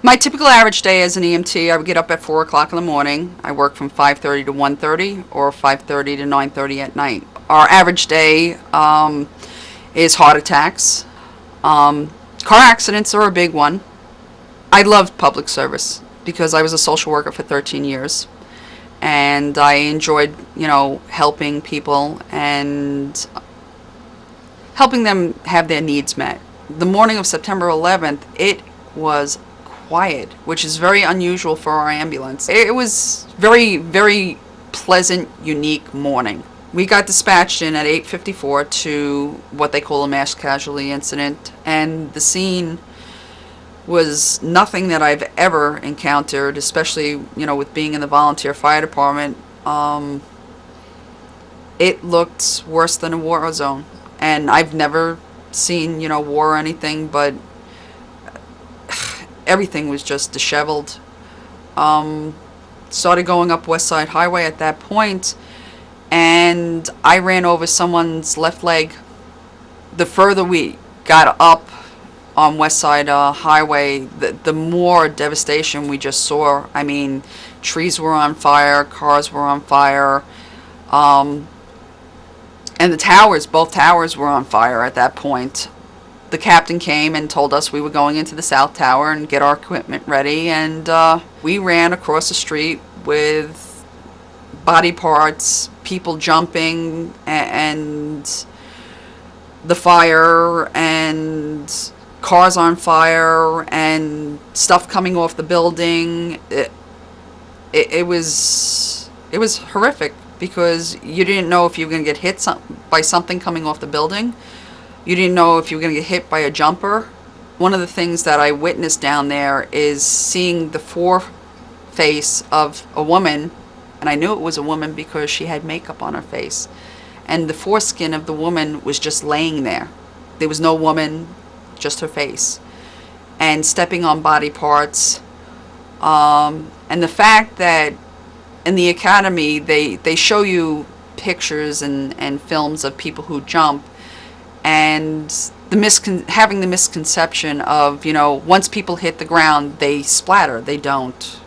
My typical average day as an EMT, I would get up at 4 o'clock in the morning. I work from 5:30 to 1:30 or 5:30 to 9:30 at night. Our average day is heart attacks. Car accidents are a big one. I loved public service because I was a social worker for 13 years. And I enjoyed, helping people and helping them have their needs met. The morning of September 11th, it was quiet, which is very unusual for our ambulance. It was very, very pleasant, unique morning. We got dispatched in at 8:54 to what they call a mass casualty incident, and the scene was nothing that I've ever encountered, especially, with being in the volunteer fire department. It looked worse than a war zone. And I've never seen, war or anything, but everything was just disheveled. Started going up West Side Highway at that point, and I ran over someone's left leg. The further we got up on West Side Highway, the more devastation we just saw. I mean, trees were on fire, cars were on fire, and the towers, both towers were on fire at that point. The captain came and told us we were going into the South Tower and get our equipment ready, and we ran across the street with body parts, people jumping, and the fire, and cars on fire, and stuff coming off the building. It was horrific because you didn't know if you were going to get hit by something coming off the building. You didn't know if you were going to get hit by a jumper. One of the things that I witnessed down there is seeing the foreface of a woman, and I knew it was a woman because she had makeup on her face, and the foreskin of the woman was just laying there. There was no woman, just her face, and stepping on body parts. And the fact that in the academy they show you pictures and films of people who jump, and having the misconception of, once people hit the ground, they splatter. They don't.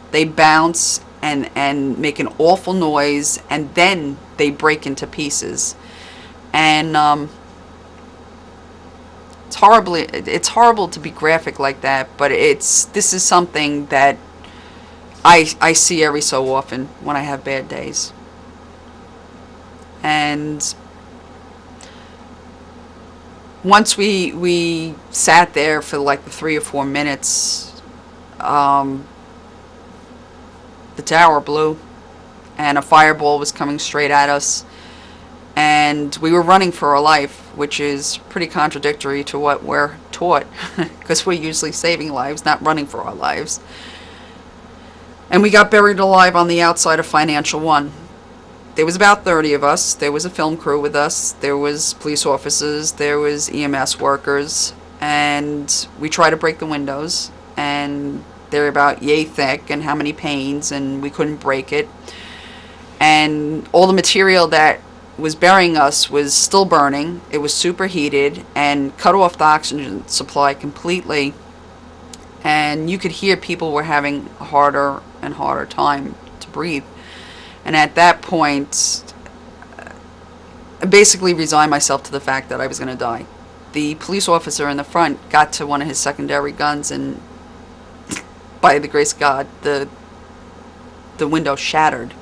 They bounce and make an awful noise, and then they break into pieces. And it's horrible to be graphic like that, but this is something that I see every so often when I have bad days. And once we sat there for like the 3 or 4 minutes, the tower blew, and a fireball was coming straight at us, and we were running for our life, which is pretty contradictory to what we're taught, because we're usually saving lives, not running for our lives. And we got buried alive on the outside of Financial One. There was about 30 of us. There was a film crew with us. There was police officers. There was EMS workers. And we tried to break the windows. And they're about yay thick, and how many panes, and we couldn't break it. And all the material that was burying us was still burning. It was superheated and cut off the oxygen supply completely. And you could hear people were having a harder and harder time to breathe. And at that point, I basically resigned myself to the fact that I was going to die. The police officer in the front got to one of his secondary guns, and by the grace of God, the window shattered.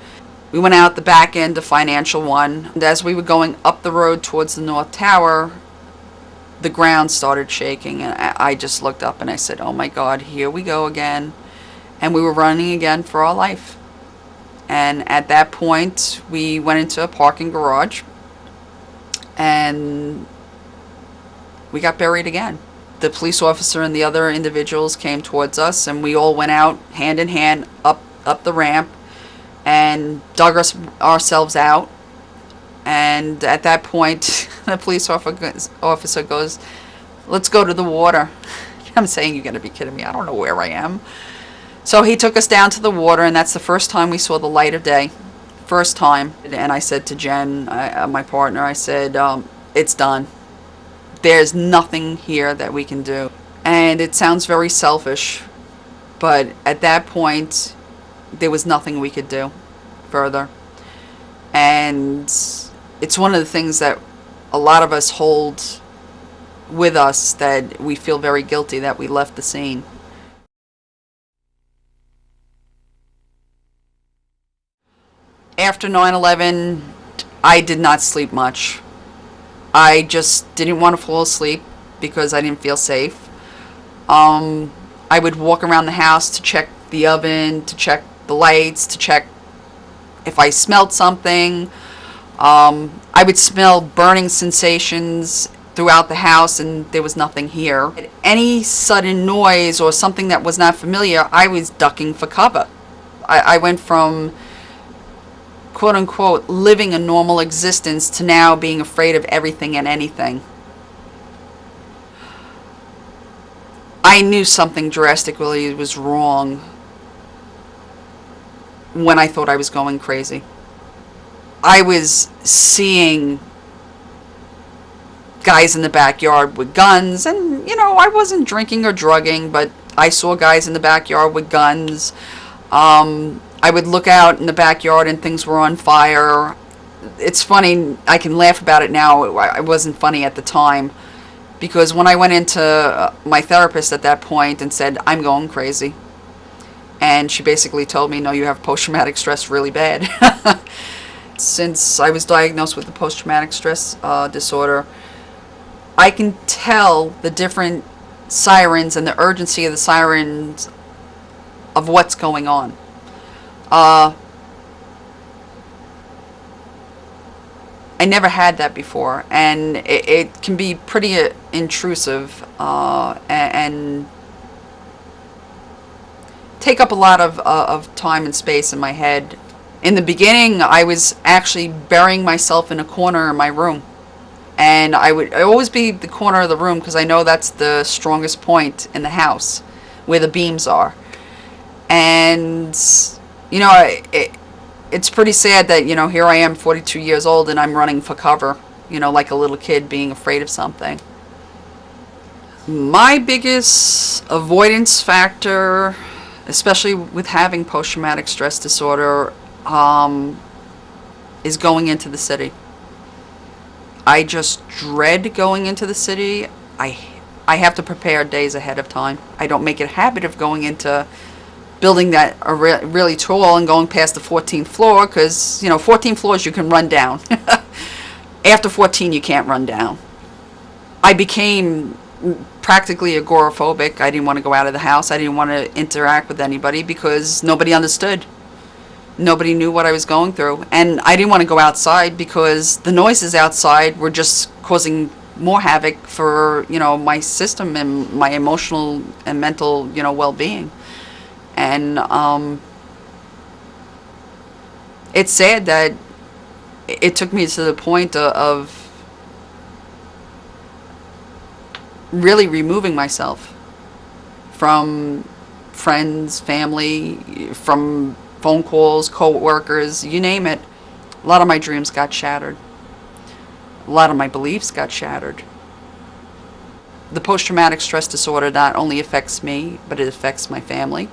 We went out the back end of Financial One, and as we were going up the road towards the North Tower, the ground started shaking, and I just looked up and I said, oh my God, here we go again. And we were running again for our life. And at that point, we went into a parking garage, and we got buried again. The police officer and the other individuals came towards us, and we all went out hand in hand up the ramp and dug ourselves out. And at that point, the police officer goes, let's go to the water. I'm saying, you got to be kidding me. I don't know where I am. So he took us down to the water, and that's the first time we saw the light of day. First time. And I said to Jen, my partner, I said, it's done. There's nothing here that we can do. And it sounds very selfish, But at that point, there was nothing we could do further. And it's one of the things that a lot of us hold with us, that we feel very guilty that we left the scene. After 9/11, I did not sleep much. I just didn't want to fall asleep because I didn't feel safe. I would walk around the house to check the oven, to check the lights, to check if I smelled something. I would smell burning sensations throughout the house, and there was nothing here. Any sudden noise or something that was not familiar, I was ducking for cover. I went from, quote unquote, living a normal existence to now being afraid of everything and anything. I knew something drastically was wrong when I thought I was going crazy. I was seeing guys in the backyard with guns, and I wasn't drinking or drugging, but I saw guys in the backyard with guns. I would look out in the backyard and things were on fire. It's funny, I can laugh about it now. It wasn't funny at the time, because when I went into my therapist at that point and said, I'm going crazy, and she basically told me, no, you have post-traumatic stress really bad. Since I was diagnosed with the post-traumatic stress disorder, I can tell the different sirens and the urgency of the sirens of what's going on. I never had that before, and it can be pretty intrusive and take up a lot of time and space in my head. In the beginning, I was actually burying myself in a corner in my room, and I would always be the corner of the room because I know that's the strongest point in the house where the beams are. And it's pretty sad that here I am, 42 years old, and I'm running for cover, like a little kid being afraid of something. My biggest avoidance factor, especially with having post-traumatic stress disorder, is going into the city. I just dread going into the city. I have to prepare days ahead of time. I don't make it a habit of going into building that are really tall and going past the 14th floor, because 14 floors you can run down. After 14 you can't run down. I became practically agoraphobic. I didn't want to go out of the house. I didn't want to interact with anybody because nobody understood. Nobody knew what I was going through, and I didn't want to go outside because the noises outside were just causing more havoc for my system and my emotional and mental well-being. And it's sad that it took me to the point of really removing myself from friends, family, from phone calls, co-workers, you name it. A lot of my dreams got shattered. A lot of my beliefs got shattered. The post-traumatic stress disorder not only affects me, but it affects my family.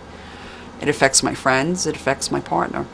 It affects my friends. It affects my partner.